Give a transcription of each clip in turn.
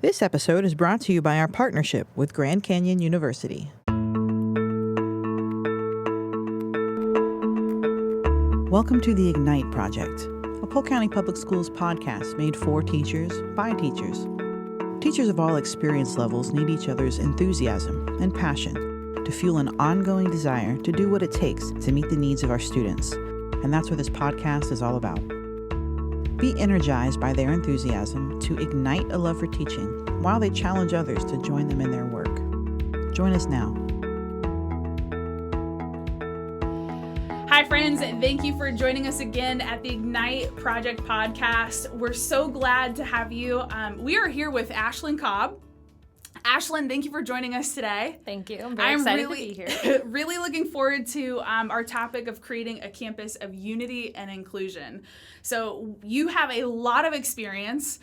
This episode is brought to you by our partnership with Grand Canyon University. Welcome to the Ignite Project, a Polk County Public Schools podcast made for teachers by teachers. Teachers of all experience levels need each other's enthusiasm and passion to fuel an ongoing desire to do what it takes to meet the needs of our students. And that's what this podcast is all about. Be energized by their enthusiasm to ignite a love for teaching while they challenge others to join them in their work. Join us now. Hi, friends. Thank you for joining us again at the Ignite Project podcast. We're so glad to have you. We are here with Ashlyn Cobb. Ashlyn, thank you for joining us today. Thank you. I'm very excited to be here. Really looking forward to our topic of creating a campus of unity and inclusion. So you have a lot of experience.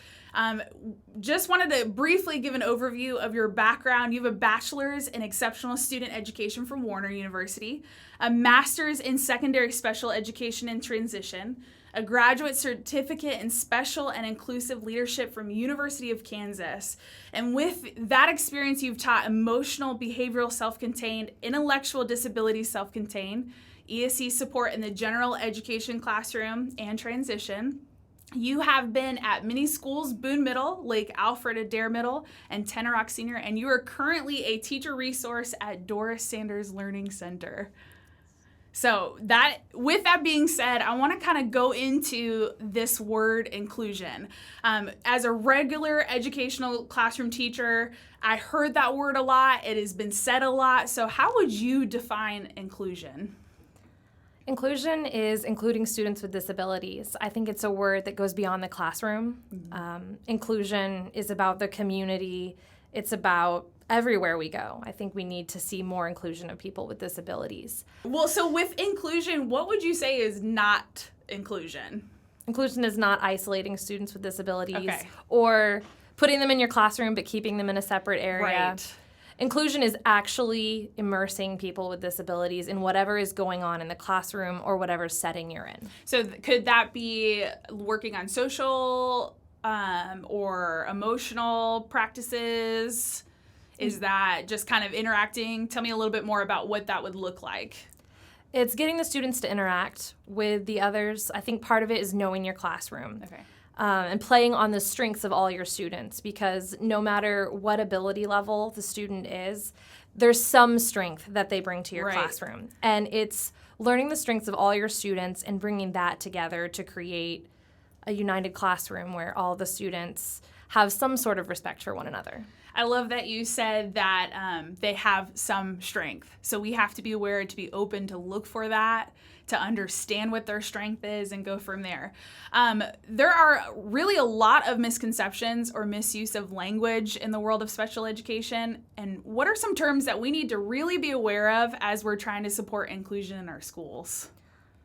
Just wanted to briefly give an overview of your background. You have a bachelor's in exceptional student education from Warner University, a master's in secondary special education and transition, a graduate certificate in special and inclusive leadership from University of Kansas. And with that experience, you've taught emotional, behavioral, self-contained, intellectual disability self-contained, ESE support in the general education classroom and transition. You have been at many schools, Boone Middle, Lake Alfred Adair Middle, and Tenor Rock Senior, and you are currently a teacher resource at Doris Sanders Learning Center. So with that being said, I want to kind of go into this word inclusion. As a regular educational classroom teacher, I heard that word a lot. It has been said a lot. So how would you define inclusion? Inclusion is including students with disabilities. I think it's a word that goes beyond the classroom. Inclusion is about the community. It's about everywhere we go. I think we need to see more inclusion of people with disabilities. Well, so with inclusion, what would you say is not inclusion? Inclusion is not isolating students with disabilities or putting them in your classroom but keeping them in a separate area. Right. Inclusion is actually immersing people with disabilities in whatever is going on in the classroom or whatever setting you're in. So could that be working on social or emotional practices? Is that just kind of interacting? Tell me a little bit more about what that would look like. It's getting the students to interact with the others. I think part of it is knowing your classroom. Okay. And playing on the strengths of all your students, because no matter what ability level the student is, there's some strength that they bring to your classroom. And it's learning the strengths of all your students and bringing that together to create a united classroom where all the students have some sort of respect for one another. I love that you said that they have some strength. So we have to be aware, to be open to look for that, to understand what their strength is and go from there. There are really a lot of misconceptions or misuse of language in the world of special education. And what are some terms that we need to really be aware of as we're trying to support inclusion in our schools?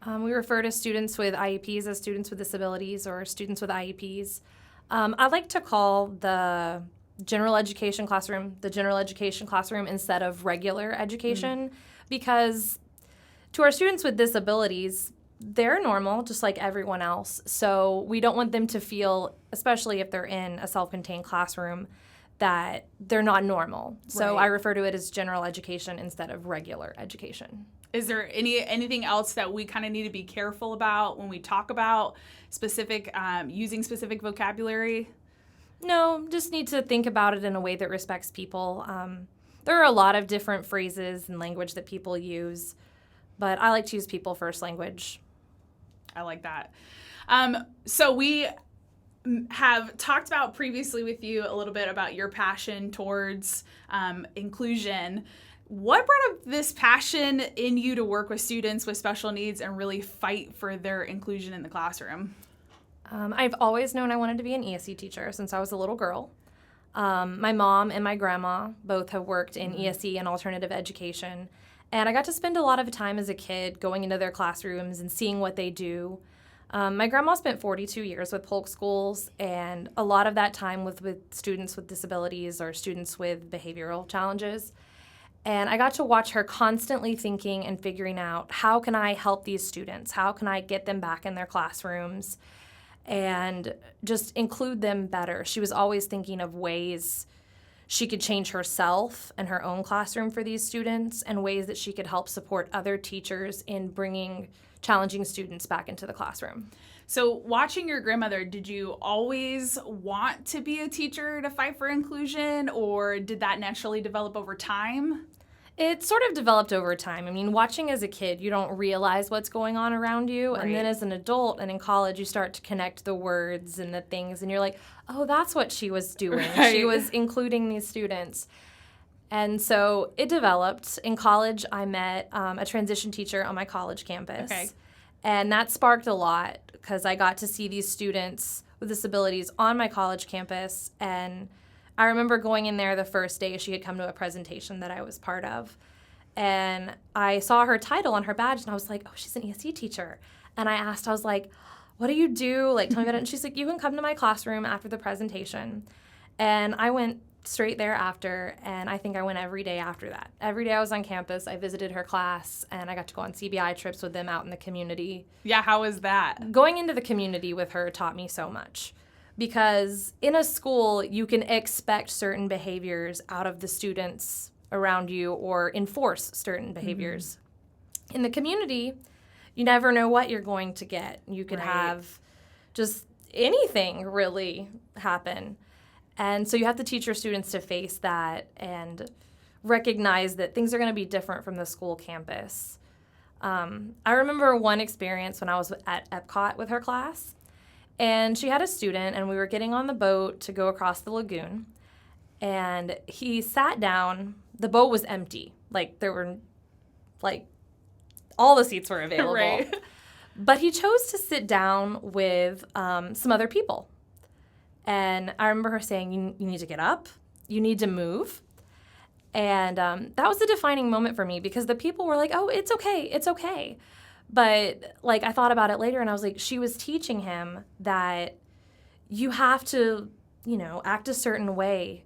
We refer to students with IEPs as students with disabilities or students with IEPs. I like to call the general education classroom the general education classroom instead of regular education because to our students with disabilities, they're normal just like everyone else. So we don't want them to feel, especially if they're in a self-contained classroom, that they're not normal. So I refer to it as general education instead of regular education. Is there anything else that we kind of need to be careful about when we talk about specific, using specific vocabulary? No, just need to think about it in a way that respects people. There are a lot of different phrases and language that people use, but I like to use people first language. I like that. So we have talked about previously with you a little bit about your passion towards inclusion. What brought up this passion in you to work with students with special needs and really fight for their inclusion in the classroom? I've always known I wanted to be an ESE teacher since I was a little girl. My mom and my grandma both have worked in ESE and alternative education, and I got to spend a lot of time as a kid going into their classrooms and seeing what they do. My grandma spent 42 years with Polk schools, and a lot of that time with students with disabilities or students with behavioral challenges. And I got to watch her constantly thinking and figuring out, how can I help these students? How can I get them back in their classrooms? and just include them better. She was always thinking of ways she could change herself and her own classroom for these students, and ways that she could help support other teachers in bringing challenging students back into the classroom. So watching your grandmother, did you always want to be a teacher to fight for inclusion, or did that naturally develop over time? It sort of developed over time. I mean, watching as a kid, you don't realize what's going on around you. Right. And then as an adult and in college, you start to connect the words and the things, and you're like, oh, that's what she was doing. Right. She was including these students. And so it developed. In college, I met a transition teacher on my college campus. Okay. And that sparked a lot because I got to see these students with disabilities on my college campus. And I remember going in there the first day she had come to a presentation that I was part of. And I saw her title on her badge, and I was like, oh, she's an ESE teacher. And I was like, what do you do? Like, tell me about it. And she's like, you can come to my classroom after the presentation. And I went straight there after, and I think I went every day after that. Every day I was on campus, I visited her class, and I got to go on CBI trips with them out in the community. Yeah, how was that? Going into the community with her taught me so much. Because in a school, you can expect certain behaviors out of the students around you or enforce certain behaviors. Mm-hmm. In the community, you never know what you're going to get. You could have just anything really happen. And so you have to teach your students to face that and recognize that things are going to be different from the school campus. I remember one experience when I was at Epcot with her class. And she had a student, and we were getting on the boat to go across the lagoon. And he sat down. The boat was empty. Like, there were, all the seats were available. Right. But he chose to sit down with some other people. And I remember her saying, you need to get up. You need to move. And that was a defining moment for me because the people were like, oh, it's okay. It's okay. But, I thought about it later, and I was like, she was teaching him that you have to, act a certain way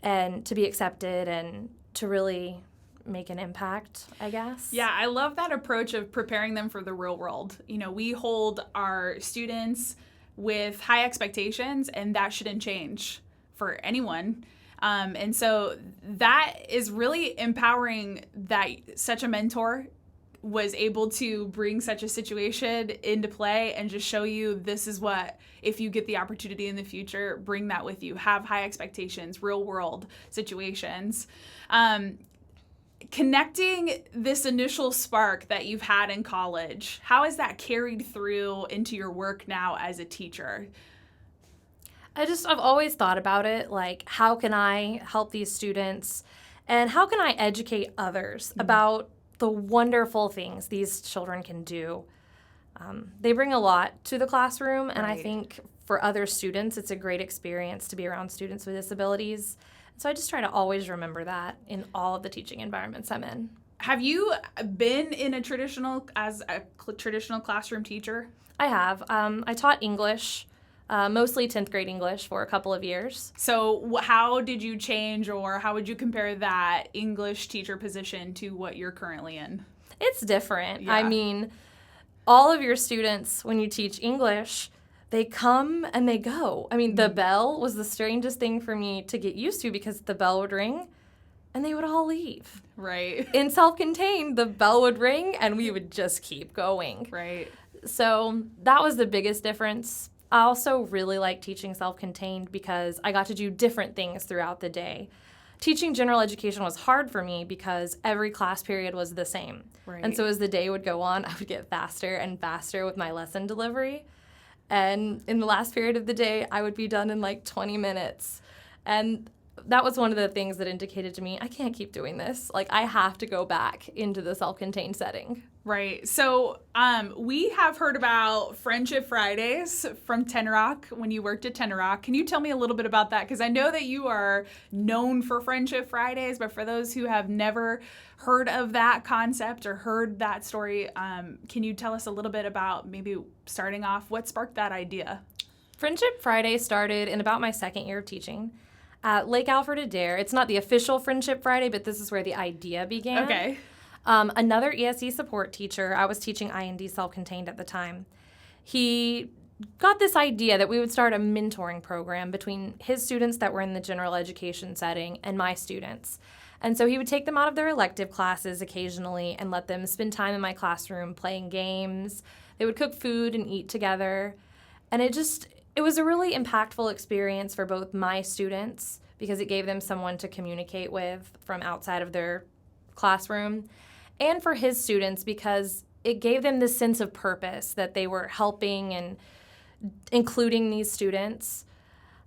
and to be accepted and to really make an impact, I guess. Yeah, I love that approach of preparing them for the real world. We hold our students with high expectations, and that shouldn't change for anyone. And so that is really empowering that such a mentor was able to bring such a situation into play and just show you this is what, if you get the opportunity in the future, bring that with you. Have high expectations, real world situations. Connecting this initial spark that you've had in college, how has that carried through into your work now as a teacher? I've always thought about it, how can I help these students and how can I educate others about the wonderful things these children can do. They bring a lot to the classroom, and I think for other students, it's a great experience to be around students with disabilities. So I just try to always remember that in all of the teaching environments I'm in. Have you been in a traditional classroom teacher? I have. I taught English, mostly 10th grade English for a couple of years. So how did you change, or how would you compare that English teacher position to what you're currently in? It's different. Yeah. I mean, all of your students, when you teach English, they come and they go. I mean, the bell was the strangest thing for me to get used to because the bell would ring and they would all leave. Right. In self-contained, the bell would ring and we would just keep going. Right. So that was the biggest difference. I also really like teaching self-contained because I got to do different things throughout the day. Teaching general education was hard for me because every class period was the same. Right. And so as the day would go on, I would get faster and faster with my lesson delivery. And in the last period of the day, I would be done in 20 minutes. And that was one of the things that indicated to me, I can't keep doing this. I have to go back into the self-contained setting. Right. So we have heard about Friendship Fridays from Tenorock when you worked at Tenorock. Can you tell me a little bit about that? Because I know that you are known for Friendship Fridays, but for those who have never heard of that concept or heard that story, can you tell us a little bit about maybe starting off what sparked that idea? Friendship Friday started in about my second year of teaching at Lake Alfred Adair. It's not the official Friendship Friday, but this is where the idea began. Okay. Another ESE support teacher, I was teaching IND self-contained at the time, he got this idea that we would start a mentoring program between his students that were in the general education setting and my students. And so he would take them out of their elective classes occasionally and let them spend time in my classroom playing games. They would cook food and eat together. And it was a really impactful experience for both my students because it gave them someone to communicate with from outside of their classroom, and for his students because it gave them this sense of purpose that they were helping and including these students.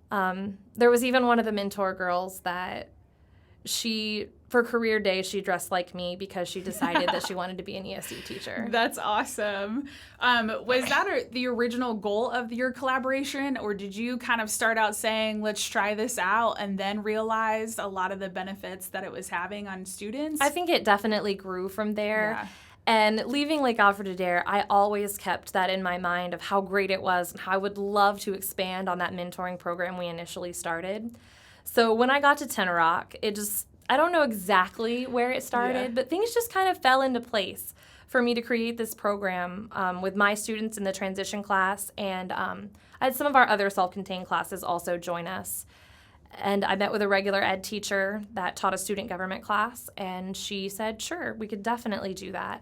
There was even one of the mentor girls that for career day, she dressed like me because she decided that she wanted to be an ESE teacher. That's awesome. Was that the original goal of your collaboration, or did you kind of start out saying, let's try this out, and then realize a lot of the benefits that it was having on students? I think it definitely grew from there. Yeah. And leaving Lake Alfred Adair, I always kept that in my mind of how great it was and how I would love to expand on that mentoring program we initially started. So when I got to Tenor Rock, I don't know exactly where it started, but things just kind of fell into place for me to create this program with my students in the transition class. And I had some of our other self-contained classes also join us. And I met with a regular ed teacher that taught a student government class, and she said, sure, we could definitely do that.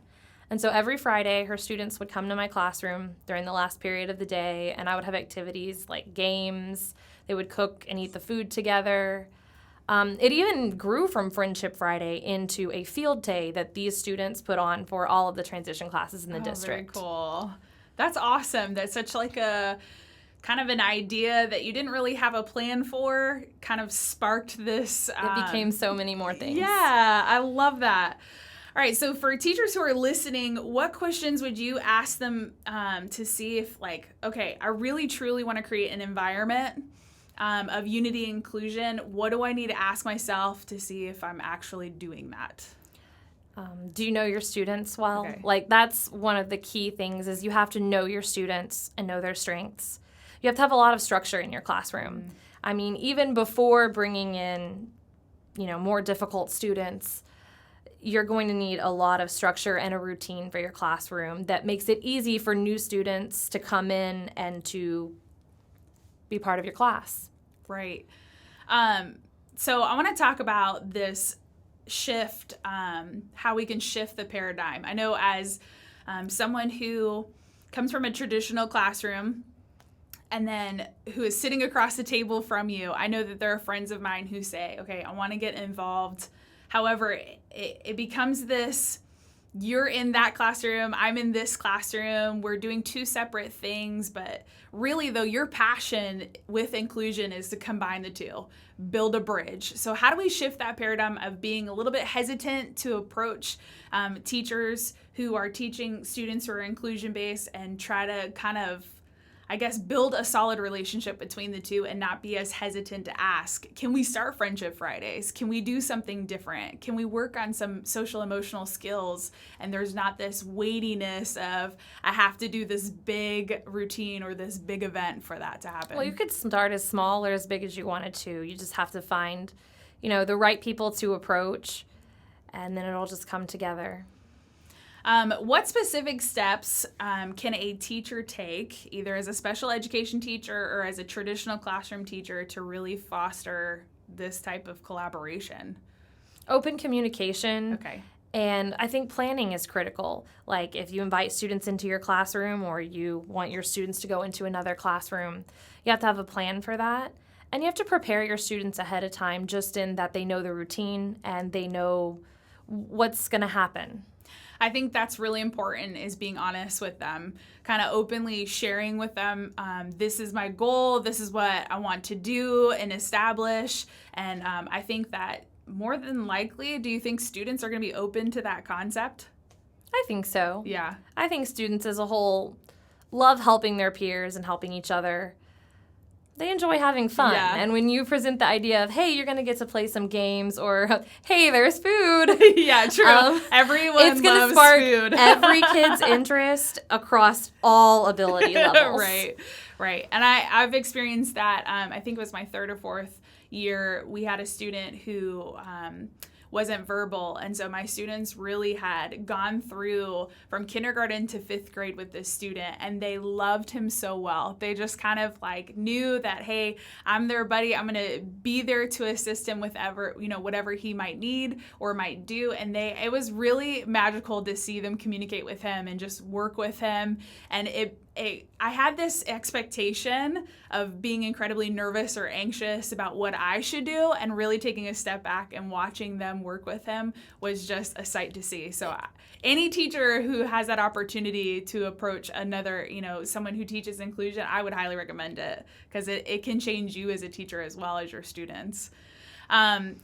And so every Friday, her students would come to my classroom during the last period of the day, and I would have activities like games. They would cook and eat the food together. It even grew from Friendship Friday into a field day that these students put on for all of the transition classes in the district. Very cool. That's awesome. That's such like a kind of an idea that you didn't really have a plan for, kind of sparked this. It became so many more things. Yeah, I love that. All right, so for teachers who are listening, what questions would you ask them to see if, like, okay, I really truly want to create an environment of unity and inclusion. What do I need to ask myself to see if I'm actually doing that? Do you know your students well? Okay. Like, that's one of the key things is you have to know your students and know their strengths. You have to have a lot of structure in your classroom. I mean, even before bringing in, more difficult students, you're going to need a lot of structure and a routine for your classroom that makes it easy for new students to come in and to be part of your class. Right. So I want to talk about this shift, how we can shift the paradigm. I know as someone who comes from a traditional classroom and then who is sitting across the table from you, I know that there are friends of mine who say, okay, I want to get involved. However, it becomes this, you're in that classroom, I'm in this classroom, we're doing two separate things, but really though your passion with inclusion is to combine the two, build a bridge. So how do we shift that paradigm of being a little bit hesitant to approach teachers who are teaching students who are inclusion-based and try to kind of, I guess, build a solid relationship between the two and not be as hesitant to ask, can we start Friendship Fridays? Can we do something different? Can we work on some social emotional skills? And there's not this weightiness of, I have to do this big routine or this big event for that to happen. Well, you could start as small or as big as you wanted to. You just have to find, the right people to approach, and then it'll just come together. What specific steps can a teacher take, either as a special education teacher or as a traditional classroom teacher, to really foster this type of collaboration? Open communication. Okay. And I think planning is critical. Like if you invite students into your classroom or you want your students to go into another classroom, you have to have a plan for that. And you have to prepare your students ahead of time, just in that they know the routine and they know what's going to happen. I think that's really important, is being honest with them, kind of openly sharing with them, this is my goal, this is what I want to do and establish. And I think that more than likely, do you think students are going to be open to that concept? I think so. Yeah. I think students as a whole love helping their peers and helping each other. They enjoy having fun. Yeah. And when you present the idea of, hey, you're going to get to play some games, or, hey, there's food. Yeah, true. Everyone it's gonna loves spark food. every kid's interest across all ability levels. Right. And I've experienced that. I think it was my third or fourth year. We had a student who wasn't verbal. And so my students really had gone through from kindergarten to 5th grade with this student, and they loved him so well. They just kind of like knew that, hey, I'm their buddy. I'm going to be there to assist him with whatever he might need or might do. And it was really magical to see them communicate with him and just work with him. And I had this expectation of being incredibly nervous or anxious about what I should do, and really taking a step back and watching them work with him was just a sight to see. So any teacher who has that opportunity to approach another, someone who teaches inclusion, I would highly recommend it, because it can change you as a teacher as well as your students.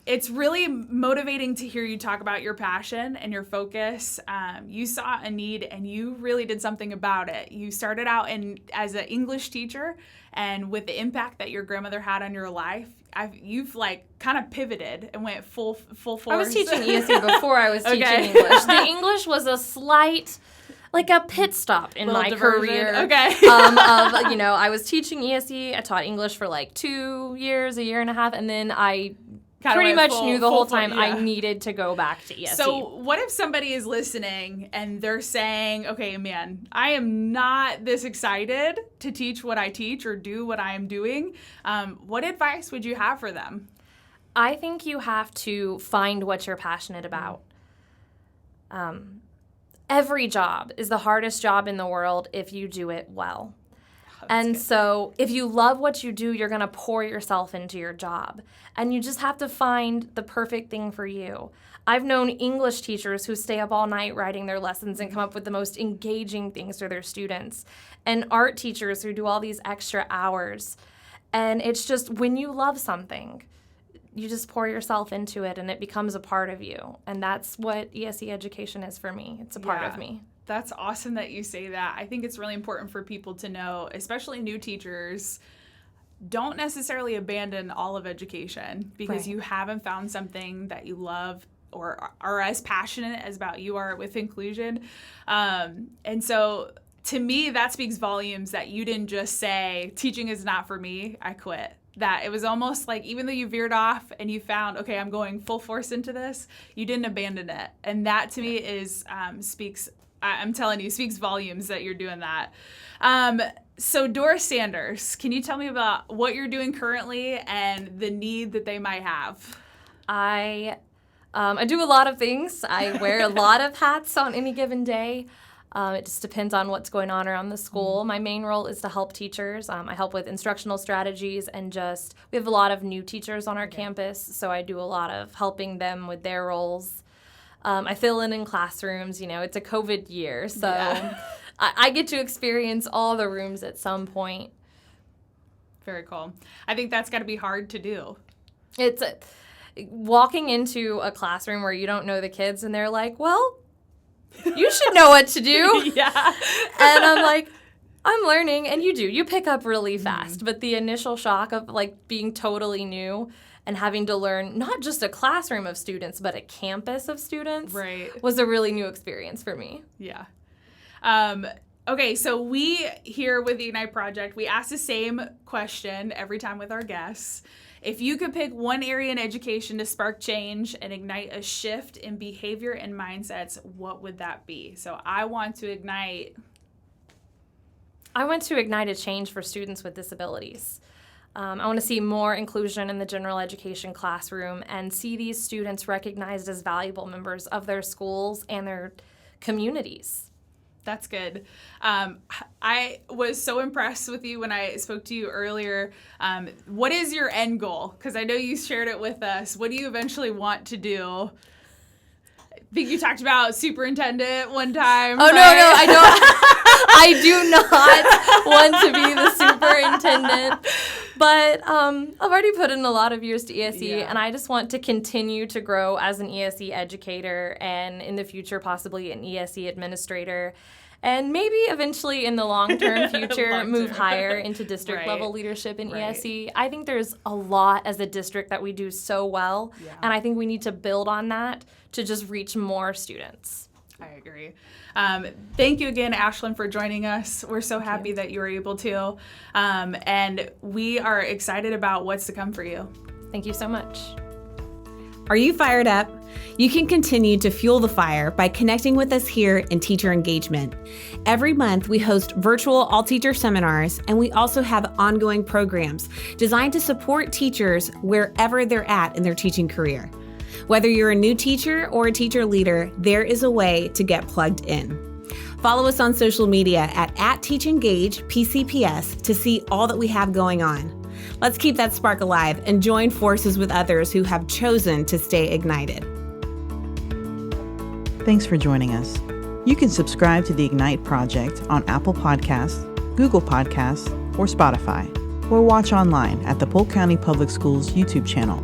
It's really motivating to hear you talk about your passion and your focus. You saw a need and you really did something about it. You started out as an English teacher, and with the impact that your grandmother had on your life, you've kind of pivoted and went full force. I was teaching ESE before I was teaching English. The English was a slight, like a pit stop in my career. Okay. I was teaching ESE. I taught English for 2 years, a year and a half, and then I pretty much knew the whole time I needed to go back to ESE. So what if somebody is listening and they're saying, okay, man, I am not this excited to teach what I teach or do what I am doing. What advice would you have for them? I think you have to find what you're passionate about. Every job is the hardest job in the world if you do it well. So if you love what you do, you're going to pour yourself into your job. And you just have to find the perfect thing for you. I've known English teachers who stay up all night writing their lessons and come up with the most engaging things for their students. And art teachers who do all these extra hours. And it's just when you love something, you just pour yourself into it and it becomes a part of you. And that's what ESE education is for me. It's a part of me. That's awesome that you say that. I think it's really important for people to know, especially new teachers, don't necessarily abandon all of education because you haven't found something that you love or are as passionate as about you are with inclusion. And so to me, that speaks volumes that you didn't just say, teaching is not for me, I quit. That it was almost like even though you veered off and you found, okay, I'm going full force into this, you didn't abandon it. And that to me is speaks volumes that you're doing that. So Doris Sanders, can you tell me about what you're doing currently and the need that they might have? I do a lot of things. I wear a lot of hats on any given day. It just depends on what's going on around the school. My main role is to help teachers. I help with instructional strategies and we have a lot of new teachers on our campus, so I do a lot of helping them with their roles. I fill in classrooms. It's a COVID year, so I get to experience all the rooms at some point. Very cool. I think that's got to be hard to do. It's walking into a classroom where you don't know the kids, and they're like, well, you should know what to do. Yeah. And I'm like, I'm learning, and you pick up really fast. But the initial shock of being totally new and having to learn not just a classroom of students, but a campus of students was a really new experience for me. Yeah. Okay, so we here with the Ignite Project, we ask the same question every time with our guests. If you could pick one area in education to spark change and ignite a shift in behavior and mindsets, what would that be? So I want to ignite a change for students with disabilities. I want to see more inclusion in the general education classroom and see these students recognized as valuable members of their schools and their communities. That's good. I was so impressed with you when I spoke to you earlier. What is your end goal? Because I know you shared it with us. What do you eventually want to do? I think you talked about superintendent one time. Oh, no, I don't. I do not want to be the superintendent. But I've already put in a lot of years to ESE, and I just want to continue to grow as an ESE educator and in the future possibly an ESE administrator. And maybe eventually in the long-term future move higher into district-level leadership in ESE. I think there's a lot as a district that we do so well, and I think we need to build on that to just reach more students. I agree. Thank you again, Ashlyn, for joining us. We're so happy that you were able to, and we are excited about what's to come for you. Thank you so much. Are you fired up? You can continue to fuel the fire by connecting with us here in Teacher Engagement. Every month, we host virtual all-teacher seminars, and we also have ongoing programs designed to support teachers wherever they're at in their teaching career. Whether you're a new teacher or a teacher leader, there is a way to get plugged in. Follow us on social media at TeachEngagePCPS to see all that we have going on. Let's keep that spark alive and join forces with others who have chosen to stay ignited. Thanks for joining us. You can subscribe to the Ignite Project on Apple Podcasts, Google Podcasts, or Spotify, or watch online at the Polk County Public Schools YouTube channel.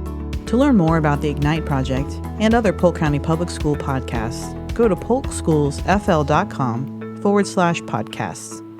To learn more about the Ignite Project and other Polk County Public School podcasts, go to polkschoolsfl.com/podcasts.